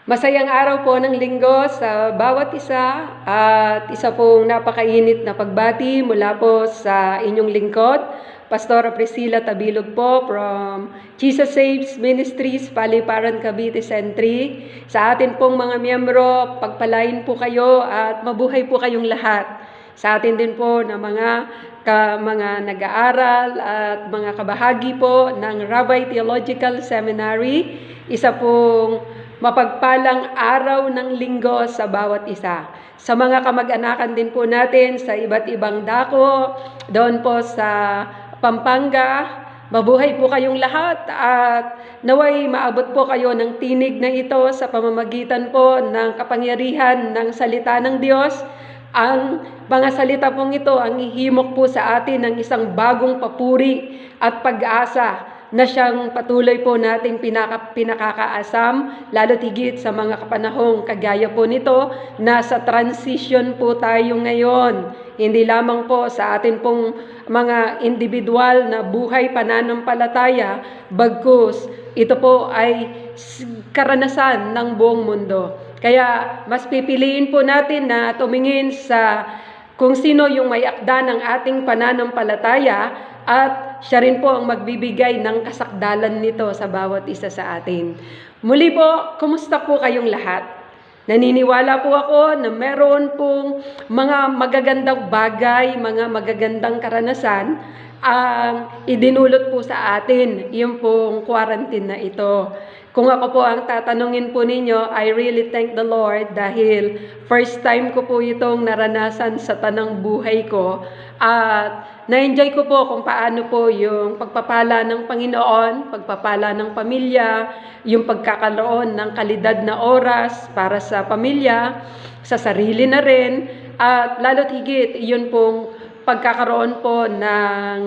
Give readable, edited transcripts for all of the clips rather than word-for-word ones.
Masayang araw po ng linggo sa bawat isa at isa pong napakainit na pagbati mula po sa inyong lingkod, Pastora Priscilla Tabilog po from Jesus Saves Ministries, Paliparan, Cavite Century. Sa atin pong mga miyembro, pagpalain po kayo at mabuhay po kayong lahat. Sa atin din po na mga nag-aaral at mga kabahagi po ng Rabbi Theological Seminary, isa pong mapagpalang araw ng linggo sa bawat isa. Sa mga kamag-anakan din po natin sa iba't ibang dako, doon po sa Pampanga, mabuhay po kayong lahat at naway maabot po kayo ng tinig na ito sa pamamagitan po ng kapangyarihan ng salita ng Diyos. Ang mga salita pong ito ang ihimok po sa atin ng isang bagong papuri at pag-asa na siyang patuloy po nating pinakakaasam, lalo tigit sa mga kapanahong kagaya po nito, nasa transition po tayo ngayon. Hindi lamang po sa atin pong mga individual na buhay pananampalataya, bagkus ito po ay karanasan ng buong mundo. Kaya mas pipiliin po natin na tumingin sa kung sino yung may akda ng ating pananampalataya at siya rin po ang magbibigay ng kasakdalan nito sa bawat isa sa atin. Muli po, kumusta po kayong lahat? Naniniwala po ako na meron pong mga magagandang bagay, mga magagandang karanasan ang idinulot po sa atin, yung pong quarantine na ito. Kung ako po ang tatanungin po ninyo, I really thank the Lord dahil first time ko po itong naranasan sa tanang buhay ko at na-enjoy ko po kung paano po yung pagpapala ng Panginoon, pagpapala ng pamilya, yung pagkakaroon ng kalidad na oras para sa pamilya, sa sarili na rin, at lalo't higit yun pong pagkakaroon po ng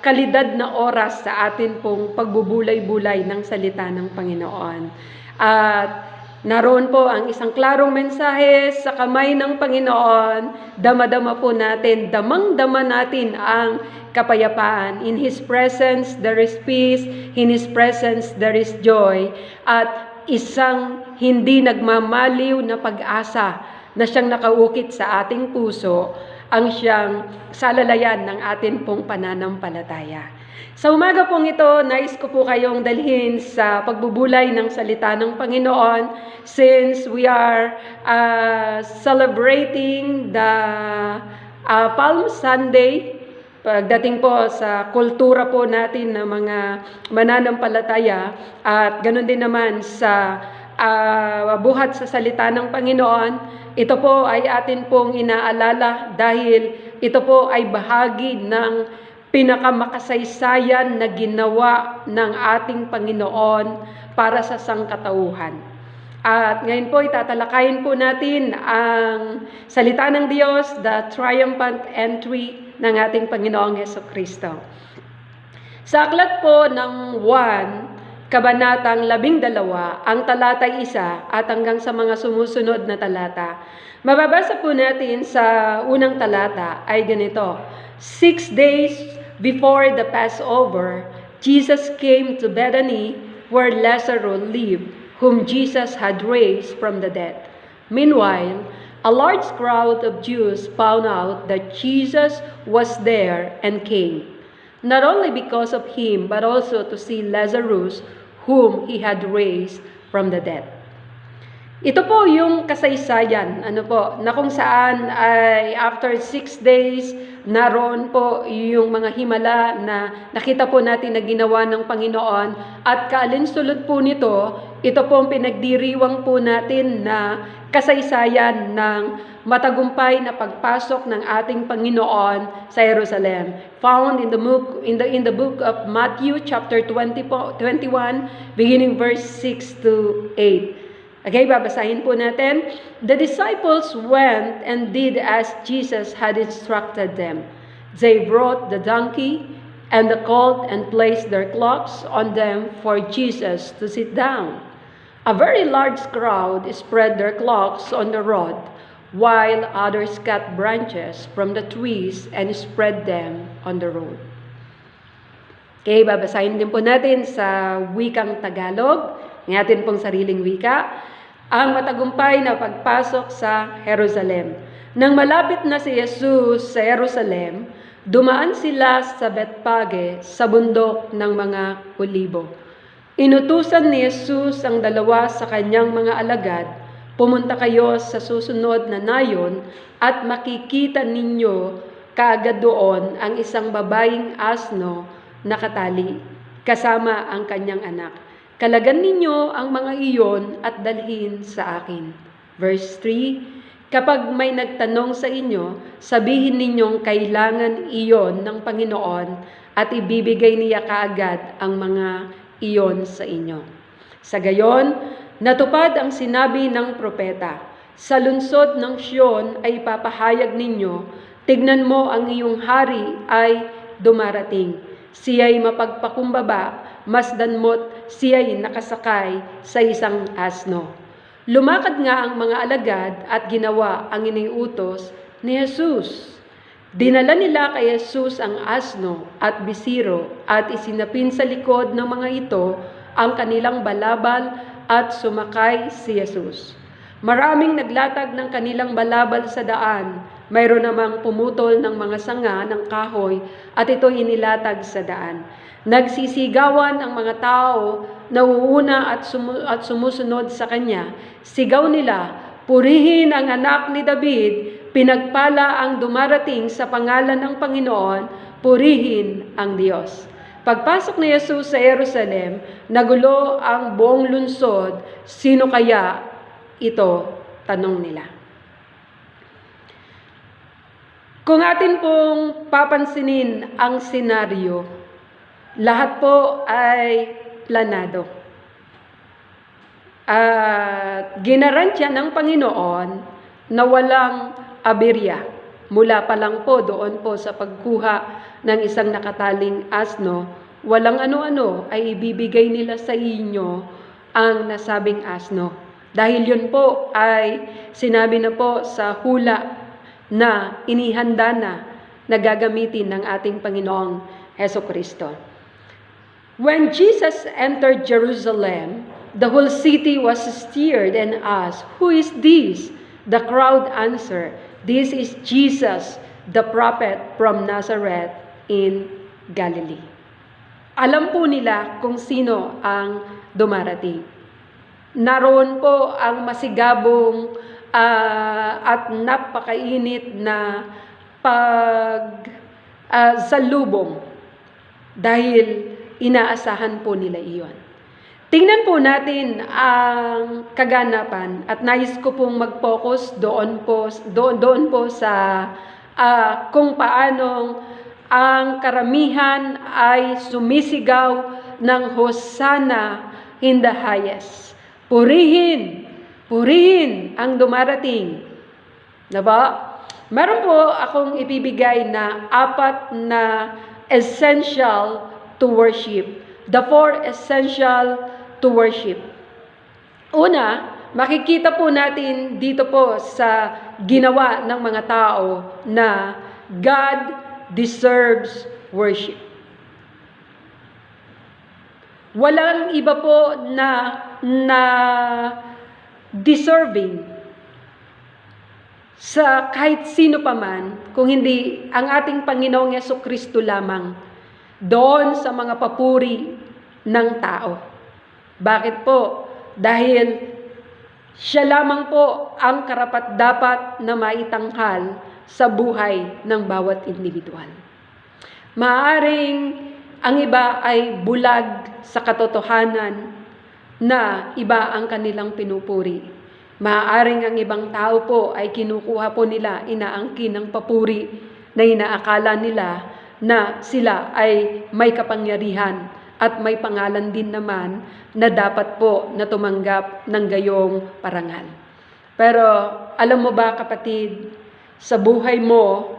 kalidad na oras sa atin pong pagbubulay-bulay ng salita ng Panginoon. At naroon po ang isang klarong mensahe sa kamay ng Panginoon. Dama-dama po natin, damang-dama natin ang kapayapaan. In His presence, there is peace. In His presence, there is joy. At isang hindi nagmamaliw na pag-asa na siyang nakaukit sa ating puso, ang siyang salalayan ng atin pong pananampalataya. Sa umaga pong ito, nais ko po kayong dalhin sa pagbubulay ng salita ng Panginoon since we are celebrating the Palm Sunday. Pagdating po sa kultura po natin ng mga mananampalataya at ganoon din naman sa buhat sa salita ng Panginoon, ito po ay atin pong inaalala dahil ito po ay bahagi ng pinakamakasaysayan na ginawa ng ating Panginoon para sa sangkatauhan. At ngayon po itatalakayin po natin ang salita ng Diyos, the triumphant entry ng ating Panginoong Hesukristo. Sa aklat po ng 1, Kabanatang 12, ang talata 1 at hanggang sa mga sumusunod na talata. Mababasa po natin sa unang talata ay ganito: 6 days before the Passover, Jesus came to Bethany where Lazarus lived, whom Jesus had raised from the dead. Meanwhile, a large crowd of Jews found out that Jesus was there and came, not only because of him, but also to see Lazarus, whom he had raised from the dead. Ito po yung kasaysayan, na kung saan ay after 6 days, naroon po yung mga himala na nakita po natin na ginawa ng Panginoon at kaalinsulot po nito, ito po ang pinagdiriwang po natin na kasaysayan ng matagumpay na pagpasok ng ating Panginoon sa Jerusalem. Found in the book of Matthew chapter 21, beginning verse 6 to 8. Okay, babasahin po natin. The disciples went and did as Jesus had instructed them. They brought the donkey and the colt and placed their cloaks on them for Jesus to sit down. A very large crowd spread their cloaks on the road, while others cut branches from the trees and spread them on the road. Okay, babasahin din po natin sa wikang Tagalog. ng atin pong sariling wika, ang matagumpay na pagpasok sa Jerusalem. Nang malapit na si Jesus sa Jerusalem, dumaan sila sa Bethpage sa bundok ng mga Olibo. Inutusan ni Jesus ang dalawa sa kanyang mga alagad, pumunta kayo sa susunod na nayon at makikita ninyo kaagad doon ang isang babaeng asno nakatali, kasama ang kanyang anak. Kalagan ninyo ang mga iyon at dalhin sa akin. Verse 3, kapag may nagtanong sa inyo, sabihin ninyong kailangan iyon ng Panginoon at ibibigay niya kaagad ang mga iyon sa inyo. Sa gayon, natupad ang sinabi ng propeta, sa lungsod ng Siyon ay papahayag ninyo, tignan mo ang iyong hari ay dumarating. Siya'y mapagpakumbaba, masdan mo't siya'y nakasakay sa isang asno. Lumakad nga ang mga alagad at ginawa ang iniutos ni Jesus. Dinala nila kay Jesus ang asno at bisiro at isinapin sa likod ng mga ito ang kanilang balabal at sumakay si Jesus. Maraming naglatag ng kanilang balabal sa daan. Mayroon namang pumutol ng mga sanga ng kahoy at ito inilatag sa daan. Nagsisigawan ang mga tao, nauuna at sumusunod sa kanya. Sigaw nila, purihin ang anak ni David, pinagpala ang dumarating sa pangalan ng Panginoon, purihin ang Diyos. Pagpasok ni Jesus sa Jerusalem, nagulo ang buong lungsod. Sino kaya ito? Tanong nila. Kung atin pong papansinin ang senaryo, lahat po ay planado. At ginarantya ng Panginoon na walang aberya. Mula pa lang po doon po sa pagkuha ng isang nakataling asno, walang ano-ano ay ibibigay nila sa inyo ang nasabing asno. Dahil yun po ay sinabi na po sa hula na inihanda na gagamitin ng ating Panginoong Hesukristo. When Jesus entered Jerusalem, the whole city was stirred and asked, "Who is this?" The crowd answered, "This is Jesus, the prophet from Nazareth in Galilee." Alam po nila kung sino ang dumarating. Naroon po ang masigabong at napakainit na salubong dahil inaasahan po nila iyon. Tingnan po natin ang kaganapan at nais ko pong mag-focus doon po sa kung paanong ang karamihan ay sumisigaw ng Hosanna in the highest. Purihin, purihin ang dumarating. Diba? Meron po akong ibibigay na 4 na essential to worship. The 4 essential to worship. Una, makikita po natin dito po sa ginawa ng mga tao na God deserves worship. Walang iba po na deserving sa kahit sino pa man, kung hindi ang ating Panginoong Yesukristo lamang doon sa mga papuri ng tao. Bakit po? Dahil siya lamang po ang karapat-dapat na maitanghal sa buhay ng bawat individual. Maaring ang iba ay bulag sa katotohanan na iba ang kanilang pinupuri. Maaring ang ibang tao po ay kinukuha po nila, inaangkin ng papuri na inaakala nila na sila ay may kapangyarihan at may pangalan din naman na dapat po na tumanggap ng gayong parangal. Pero alam mo ba kapatid, sa buhay mo,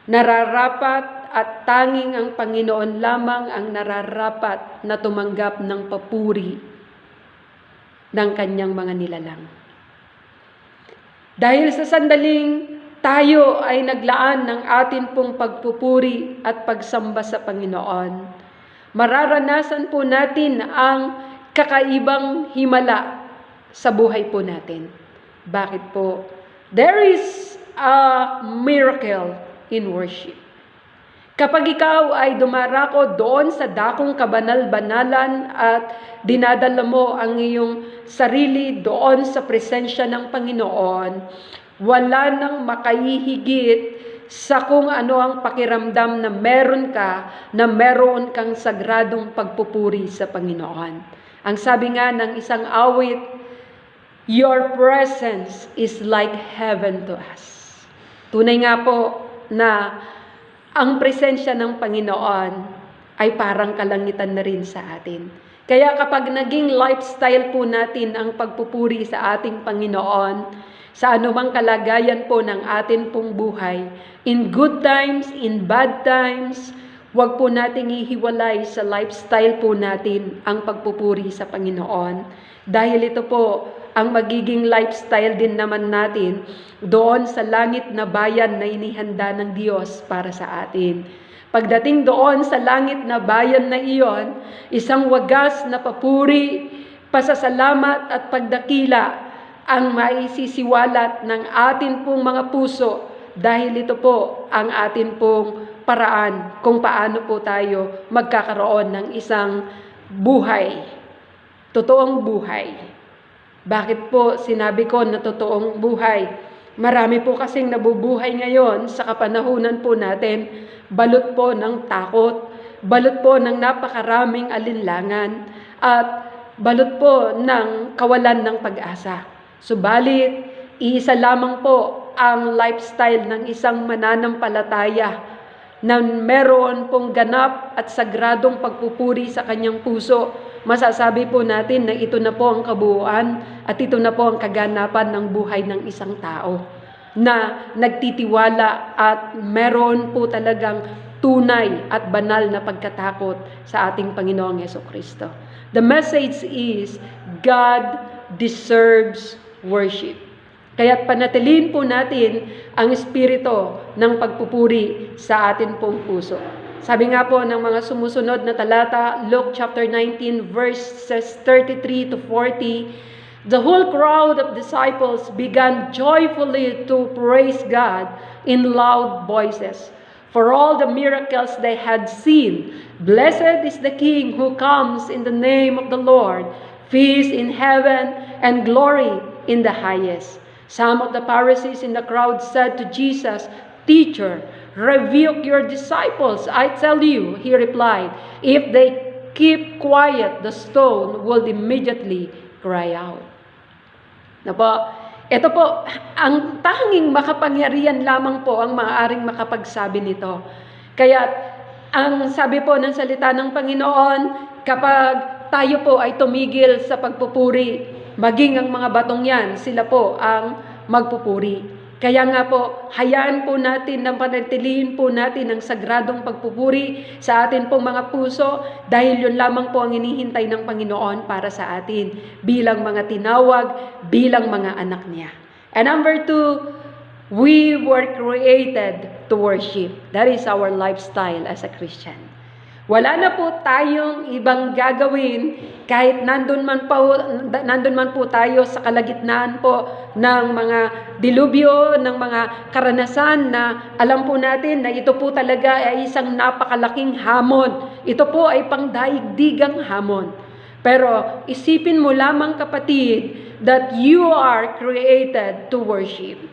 nararapat at tanging ang Panginoon lamang ang nararapat na tumanggap ng papuri ng kanyang mga nilalang. Dahil sa sandaling tayo ay naglaan ng atin pong pagpupuri at pagsamba sa Panginoon, mararanasan po natin ang kakaibang himala sa buhay po natin. Bakit po? There is a miracle in worship. Kapag ikaw ay dumarako doon sa dakong kabanal-banalan at dinadala mo ang iyong sarili doon sa presensya ng Panginoon, wala nang makahihigit sa kung ano ang pakiramdam na meron kang sagradong pagpupuri sa Panginoon. Ang sabi nga ng isang awit, your presence is like heaven to us. Tunay nga po na ang presensya ng Panginoon ay parang kalangitan na rin sa atin. Kaya kapag naging lifestyle po natin ang pagpupuri sa ating Panginoon, sa anumang kalagayan po ng atin pong buhay, in good times, in bad times, huwag po nating ihiwalay sa lifestyle po natin ang pagpupuri sa Panginoon. Dahil ito po ang magiging lifestyle din naman natin doon sa langit na bayan na inihanda ng Diyos para sa atin. Pagdating doon sa langit na bayan na iyon, isang wagas na papuri, pasasalamat at pagdakila ang maisisiwalat ng atin pong mga puso dahil ito po ang atin pong paraan kung paano po tayo magkakaroon ng isang buhay, totoong buhay. Bakit po sinabi ko na totoong buhay? Marami po kasing nabubuhay ngayon sa kapanahunan po natin, balot po ng takot, balot po ng napakaraming alinlangan, at balot po ng kawalan ng pag-asa. Subalit, iisa lamang po ang lifestyle ng isang mananampalataya na meron pong ganap at sagradong pagpupuri sa kanyang puso. Masasabi po natin na ito na po ang kabuuan at ito na po ang kaganapan ng buhay ng isang tao na nagtitiwala at meron po talagang tunay at banal na pagkatakot sa ating Panginoong Jesucristo. The message is, God deserves worship. Kaya't panatilihin po natin ang espiritu ng pagpupuri sa atin pong puso. Sabi nga po ng mga sumusunod na talata, Luke chapter 19 verses 33 to 40, the whole crowd of disciples began joyfully to praise God in loud voices for all the miracles they had seen. Blessed is the King who comes in the name of the Lord, peace in heaven and glory in the highest. Some of the Pharisees in the crowd said to Jesus, Teacher, rebuke your disciples. I tell you, he replied, if they keep quiet, the stone will immediately cry out. Ito po, ang tanging makapangyarihan lamang po ang maaaring makapagsabi nito. Kaya ang sabi po ng salita ng Panginoon, kapag tayo po ay tumigil sa pagpupuri, maging ang mga batong yan, sila po ang magpupuri. Kaya nga po, hayaan po natin na panatilihin po natin ang sagradong pagpupuri sa atin pong mga puso dahil yun lamang po ang hinihintay ng Panginoon para sa atin bilang mga tinawag, bilang mga anak niya. And number 2, we were created to worship. That is our lifestyle as a Christian. Wala na po tayong ibang gagawin kahit nandun man po tayo sa kalagitnaan po ng mga dilubyo, ng mga karanasan na alam po natin na ito po talaga ay isang napakalaking hamon. Ito po ay pangdaigdigang hamon. Pero isipin mo lamang kapatid that you are created to worship.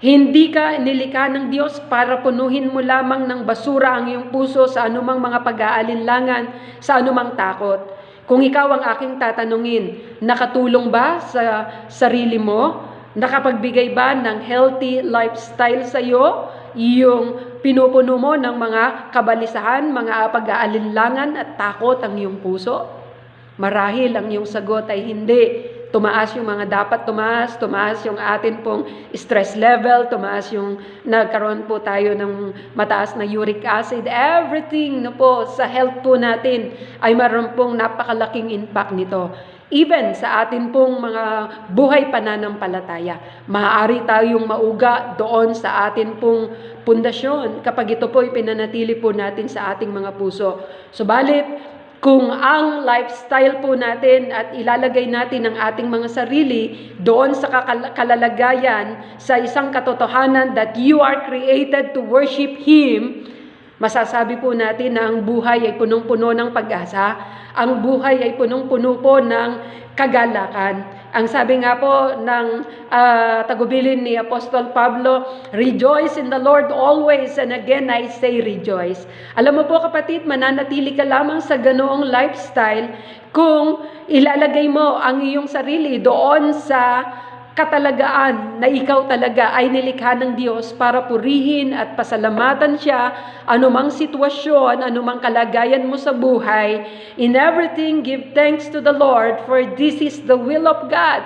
Hindi ka nilikha ng Diyos para punuhin mo lamang ng basura ang iyong puso sa anumang mga pag-aalinlangan, sa anumang takot. Kung ikaw ang aking tatanungin, nakatulong ba sa sarili mo? Nakapagbigay ba ng healthy lifestyle sa iyo? Yung pinupuno mo ng mga kabalisahan, mga pag-aalinlangan at takot ang iyong puso? Marahil ang iyong sagot ay hindi. Tumaas yung mga dapat tumaas yung atin pong stress level, tumaas yung nagkaroon po tayo ng mataas na uric acid. Everything na po sa health po natin ay mayroon pong napakalaking impact nito. Even sa atin pong mga buhay pananampalataya, maaari tayong mauga doon sa atin pong pundasyon kapag ito po ipinanatili po natin sa ating mga puso. Subalit, Kung ang lifestyle po natin at ilalagay natin ang ating mga sarili doon sa kalalagayan, sa isang katotohanan that you are created to worship Him, masasabi po natin na ang buhay ay punong-puno ng pag-asa, ang buhay ay punong-puno po ng kagalakan. Ang sabi nga po ng tagubilin ni Apostol Pablo, rejoice in the Lord always, and again I say rejoice. Alam mo po kapatid, mananatili ka lamang sa ganoong lifestyle kung ilalagay mo ang iyong sarili doon sa katalagaan na ikaw talaga ay nilikha ng Diyos para purihin at pasalamatan siya anumang sitwasyon, anumang kalagayan mo sa buhay. In everything, give thanks to the Lord, for this is the will of God.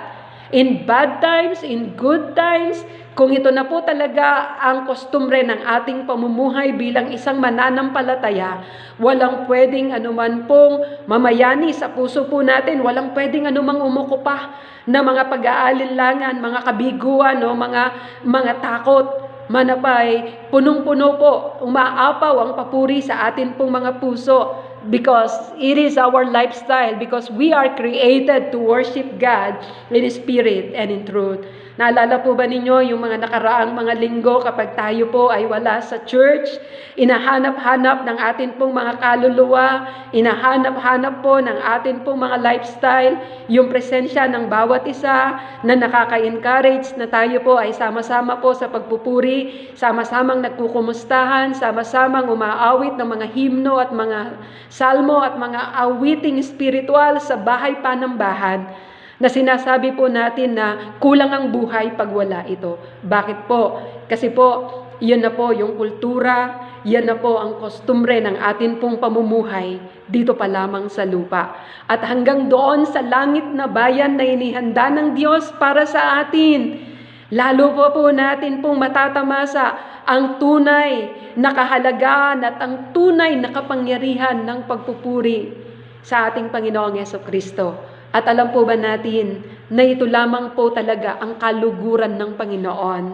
In bad times, in good times, kung ito na po talaga ang kostumbre ng ating pamumuhay bilang isang mananampalataya, walang pwedeng anuman pong mamayani sa puso po natin, walang pwedeng anumang umuko pa na mga pag-aalinlangan, mga kabiguan, o mga takot. Manapay, punong-puno po, umaapaw ang papuri sa atin pong mga puso, because it is our lifestyle, because we are created to worship God in spirit and in truth. Naalala po ba ninyo yung mga nakaraang mga linggo kapag tayo po ay wala sa church, inahanap-hanap ng atin pong mga kaluluwa, inahanap-hanap po ng atin pong mga lifestyle, yung presensya ng bawat isa na nakaka-encourage na tayo po ay sama-sama po sa pagpupuri, sama-samang nagkukumustahan, sama-samang umaawit ng mga himno at mga salmo at mga awiting spiritual sa bahay panambahan, na sinasabi po natin na kulang ang buhay pag wala ito. Bakit po? Kasi po, yan na po yung kultura, yan na po ang kostumbre ng atin pong pamumuhay dito pa lamang sa lupa. At hanggang doon sa langit na bayan na inihanda ng Diyos para sa atin, lalo po natin pong matatamasa ang tunay na kahalagahan at ang tunay na kapangyarihan ng pagpupuri sa ating Panginoong Jesucristo. At alam po ba natin na ito lamang po talaga ang kaluguran ng Panginoon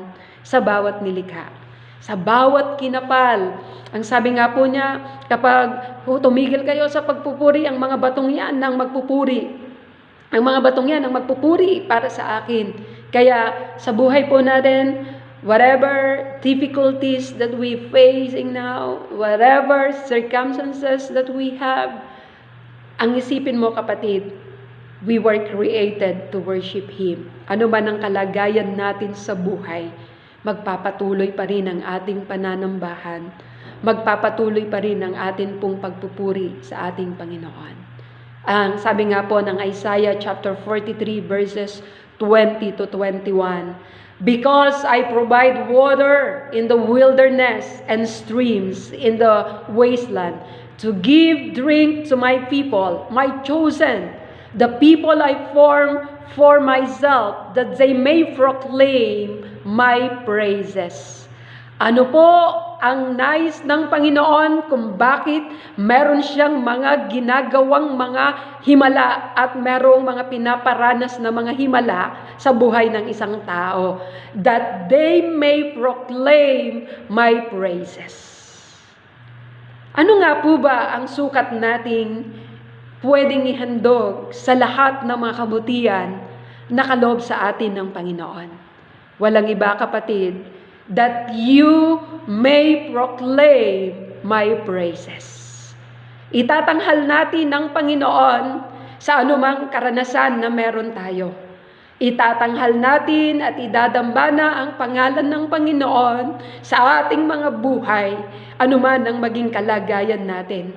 sa bawat nilikha, sa bawat kinapal. Ang sabi nga po niya, kapag tumigil kayo sa pagpupuri, ang mga batong yan ang magpupuri. Ang mga batong yan ang magpupuri para sa akin. Kaya sa buhay po natin, whatever difficulties that we facing now, whatever circumstances that we have, ang isipin mo kapatid, we were created to worship Him. Ano man ang kalagayan natin sa buhay, magpapatuloy pa rin ang ating pananambahan. Magpapatuloy pa rin ang ating pong pagpupuri sa ating Panginoon. Ang sabi nga po ng Isaiah chapter 43 verses 20 to 21, because I provide water in the wilderness and streams in the wasteland, to give drink to my people, my chosen, the people I form for myself, that they may proclaim my praises. Ano po ang nais ng Panginoon kung bakit meron siyang mga ginagawang mga himala at merong mga pinaparanas na mga himala sa buhay ng isang tao? That they may proclaim my praises. Ano nga po ba ang sukat nating pwedeng ihandog sa lahat ng mga kabutihan na kaloob sa atin ng Panginoon? Walang iba kapatid, that you may proclaim my praises. Itatanghal natin ng Panginoon sa anumang karanasan na meron tayo. Itatanghal natin at idadambana ang pangalan ng Panginoon sa ating mga buhay, anuman ang maging kalagayan natin.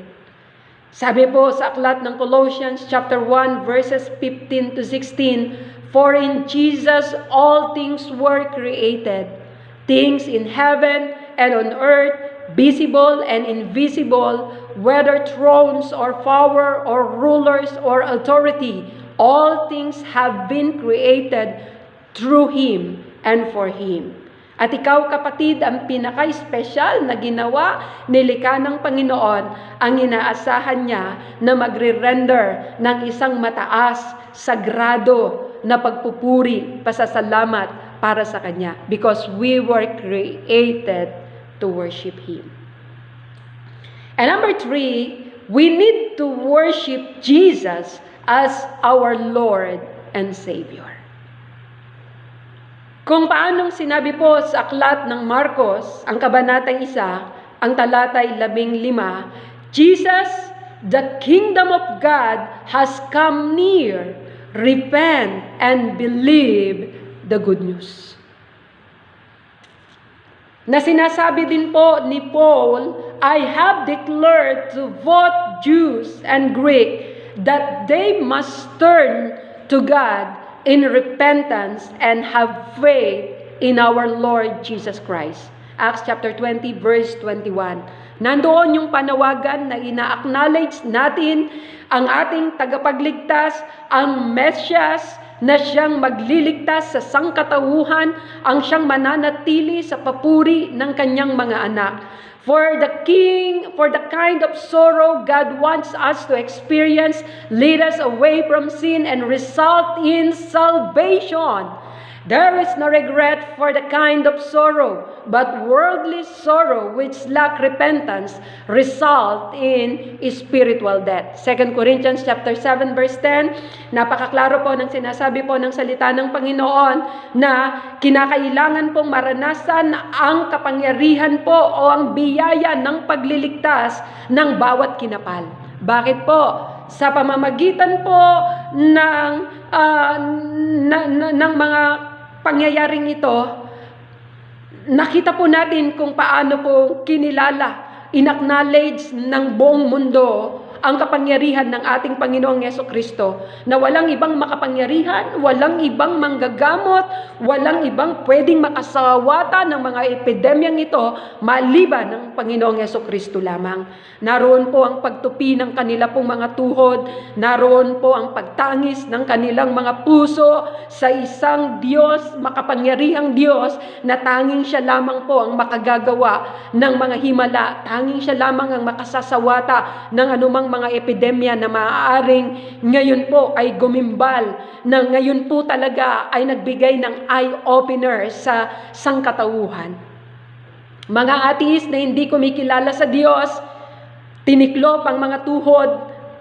Sabi po sa aklat ng Colossians chapter 1 verses 15 to 16, for in Jesus all things were created, things in heaven and on earth, visible and invisible, whether thrones or power or rulers or authority, all things have been created through Him and for Him. At ikaw kapatid, ang pinaka-special na ginawa, nilikha ng Panginoon, ang inaasahan niya na magre-render ng isang mataas, sagrado na pagpupuri, pasasalamat para sa Kanya. Because we were created to worship Him. And number 3, We need to worship Jesus as our Lord and Savior. Kung paanong sinabi po sa aklat ng Marcos, ang kabanatang 1, ang talatay 15, Jesus, the kingdom of God has come near. Repent and believe the good news. Na sinasabi din po ni Paul, I have declared to both Jews and Greek that they must turn to God in repentance and have faith in our Lord Jesus Christ. Acts chapter 20 verse 21. Nandoon yung panawagan na ina-acknowledge natin ang ating tagapagligtas, ang Mesyas, na siyang magliligtas sa sangkatauhan, ang siyang mananatili sa papuri ng kanyang mga anak. For the kind of sorrow God wants us to experience, lead us away from sin and result in salvation. There is no regret for the kind of sorrow, but worldly sorrow which lack repentance result in spiritual death. 2 Corinthians chapter 7 verse 10, napakaklaro po ng sinasabi po ng salita ng Panginoon na kinakailangan pong maranasan ang kapangyarihan po o ang biyaya ng pagliligtas ng bawat kinapal. Bakit po? Sa pamamagitan po ng mga pangyayaring ito, nakita po natin kung paano po kinilala, inacknowledge ng buong mundo ang kapangyarihan ng ating Panginoong Jesucristo na walang ibang makapangyarihan, walang ibang manggagamot, walang ibang pwedeng makasawata ng mga epidemyang ito maliban ng Panginoong Jesucristo lamang. Naroon po ang pagtupi ng kanila pong mga tuhod, naroon po ang pagtangis ng kanilang mga puso sa isang Diyos, makapangyarihang Diyos na tanging siya lamang po ang makagagawa ng mga himala, tanging siya lamang ang makasasawata ng anumang mga epidemya na maaaring ngayon po ay gumimbal, na ngayon po talaga ay nagbigay ng eye-opener sa sangkatauhan. Mga ateist na hindi kumikilala sa Diyos, tiniklop ang mga tuhod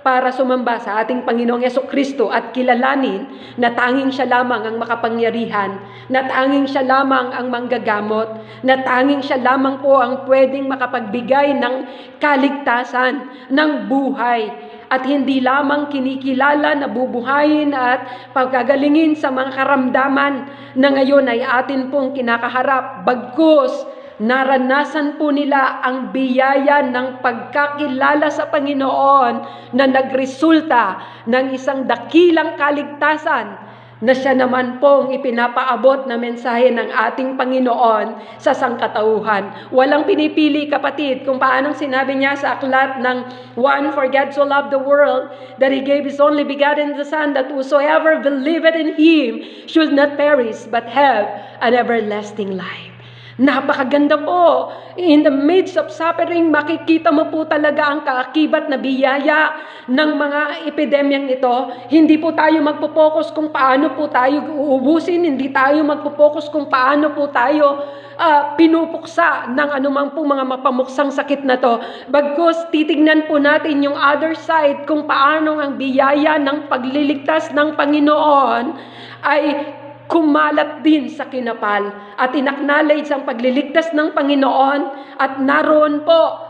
para sumamba sa ating Panginoong Jesucristo at kilalanin na tanging siya lamang ang makapangyarihan, na tanging siya lamang ang manggagamot, na tanging siya lamang po ang pwedeng makapagbigay ng kaligtasan, ng buhay, at hindi lamang kinikilala na bubuhayin at pagkagalingin sa mga karamdaman na ngayon ay atin pong kinakaharap, bagkus naranasan po nila ang biyaya ng pagkakilala sa Panginoon na nagresulta ng isang dakilang kaligtasan na siya naman pong ipinapaabot na mensahe ng ating Panginoon sa sangkatauhan. Walang pinipili, kapatid, kung paanong sinabi niya sa aklat ng 1, For God so loved the world that He gave His only begotten Son, that whosoever believeth in Him should not perish but have an everlasting life. Napakaganda po. In the midst of suffering, makikita mo po talaga ang kaakibat na biyaya ng mga epidemyang ito. Hindi po tayo magpo-focus kung paano po tayo uubusin. Hindi tayo magpo-focus kung paano po tayo pinupuksa ng anumang po mga mapamuksang sakit na to. Bagkus, titignan po natin yung other side kung paano ang biyaya ng pagliligtas ng Panginoon ay kumalat din sa kinapal at inacknowledge ang pagliligtas ng Panginoon at naroon po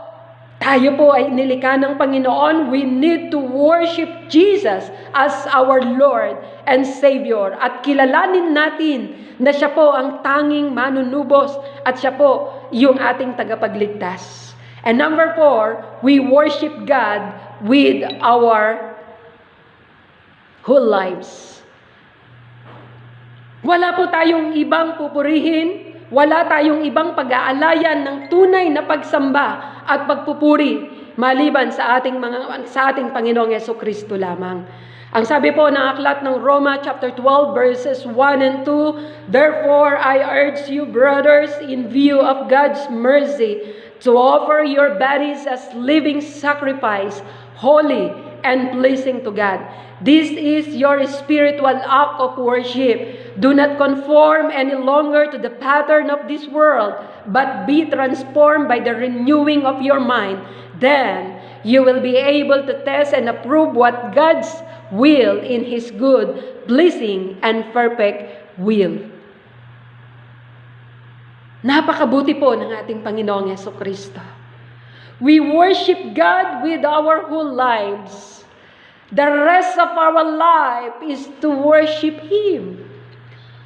tayo po ay nilikha ng Panginoon. We need to worship Jesus as our Lord and Savior at kilalanin natin na siya po ang tanging manunubos at siya po yung ating tagapagligtas. And number 4, we worship God with our whole lives. Wala po tayong ibang pupurihin, wala tayong ibang pag-aalayan ng tunay na pagsamba at pagpupuri maliban sa ating Panginoong Jesucristo lamang. Ang sabi po ng aklat ng Roma chapter 12 verses 1 and 2, Therefore I urge you, brothers, in view of God's mercy, to offer your bodies as living sacrifice, holy and pleasing to God. This is your spiritual act of worship. Do not conform any longer to the pattern of this world, but be transformed by the renewing of your mind. Then you will be able to test and approve what God's will in His good, pleasing, and perfect will. Napakabuti po ng ating Panginoong Jesucristo. We worship God with our whole lives. The rest of our life is to worship Him.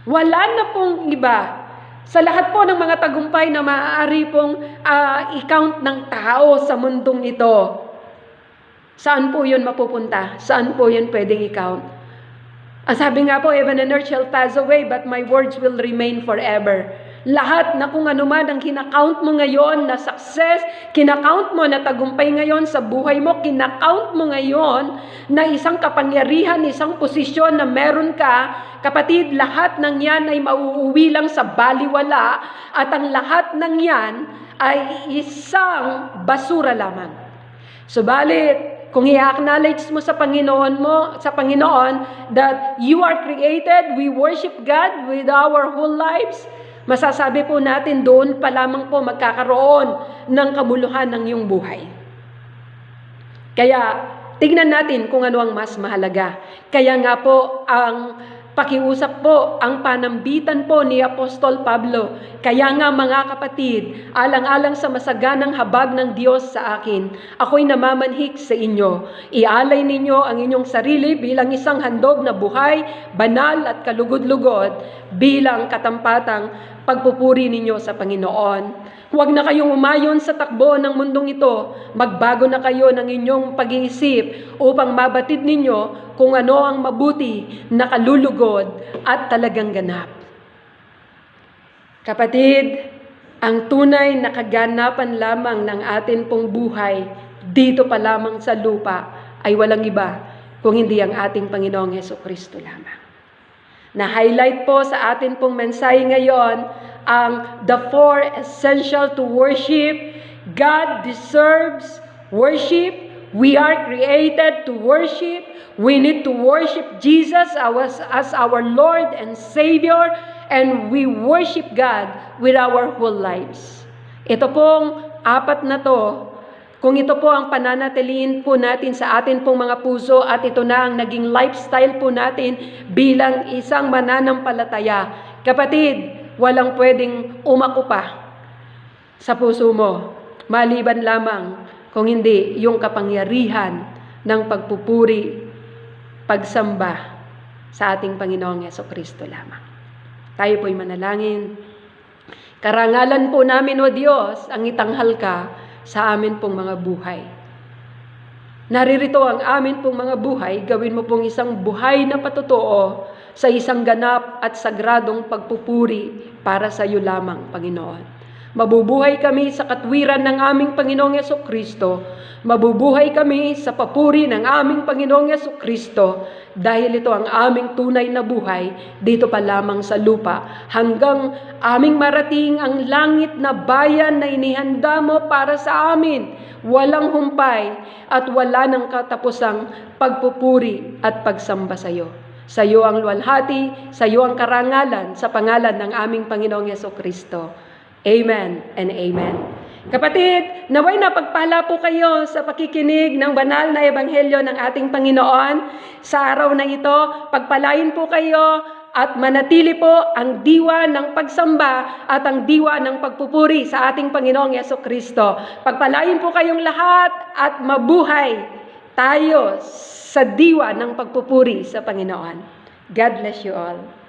Wala na pong iba. Sa lahat po ng mga tagumpay na maaari pong i-count ng tao sa mundong ito, saan po yun mapupunta? Saan po yun pwedeng i-count? Ang sabi nga po, heaven and earth shall pass away, but my words will remain forever. Lahat na kung ano man ang kinakount mo ngayon na success, kinakount mo na tagumpay ngayon sa buhay mo, kinakount mo ngayon na isang kapangyarihan, isang posisyon na meron ka, kapatid, lahat ng yan ay mauuwi lang sa baliwala at ang lahat ng yan ay isang basura lamang. Subalit, kung i-acknowledge mo sa Panginoon that you are created, we worship God with our whole lives, masasabi po natin doon pa lamang po magkakaroon ng kabuluhan ng iyong buhay. Kaya, tignan natin kung ano ang mas mahalaga. Kaya nga po, ang pakiusap po, ang panambitan po ni Apostol Pablo. Kaya nga mga kapatid, alang-alang sa masaganang habag ng Diyos sa akin, ako'y namamanhik sa inyo. Ialay ninyo ang inyong sarili bilang isang handog na buhay, banal at kalugod-lugod, bilang katampatang pagpupuri ninyo sa Panginoon. Huwag na kayong umayon sa takbo ng mundong ito. Magbago na kayo ng inyong pag-iisip upang mabatid ninyo kung ano ang mabuti, nakalulugod at talagang ganap. Kapatid, ang tunay na kaganapan lamang ng atin pong buhay dito pa lamang sa lupa ay walang iba kung hindi ang ating Panginoong Jesucristo lamang. Na-highlight po sa atin pong mensahe ngayon ang the four essential to worship. God deserves worship. We are created to worship. We need to worship Jesus as our Lord and Savior, and we worship God with our whole lives. Ito pong apat na to, kung ito po ang pananatiliin po natin sa atin pong mga puso at ito na ang naging lifestyle po natin bilang isang mananampalataya, kapatid, walang pwedeng umako pa sa puso mo, maliban lamang kung hindi yung kapangyarihan ng pagpupuri, pagsamba sa ating Panginoong Jesucristo lamang. Tayo po'y manalangin. Karangalan po namin, O Diyos, ang itanghal ka sa amin pong mga buhay. Naririto ang amin pong mga buhay, gawin mo pong isang buhay na patotoo sa isang ganap at sagradong pagpupuri para sa iyo lamang, Panginoon. Mabubuhay kami sa katwiran ng aming Panginoong Jesucristo. Mabubuhay kami sa papuri ng aming Panginoong Jesucristo dahil ito ang aming tunay na buhay dito pa lamang sa lupa hanggang aming marating ang langit na bayan na inihanda mo para sa amin. Walang humpay at wala ng katapusang pagpupuri at pagsamba sa iyo. Sa iyo ang luwalhati, sa iyo ang karangalan, sa pangalan ng aming Panginoong Jesucristo. Amen and amen. Kapatid, naway napagpala po kayo sa pakikinig ng banal na ebanghelyo ng ating Panginoon. Sa araw na ito, pagpalain po kayo at manatili po ang diwa ng pagsamba at ang diwa ng pagpupuri sa ating Panginoong Jesucristo. Pagpalain po kayong lahat at mabuhay tayo sa diwa ng pagpupuri sa Panginoon. God bless you all.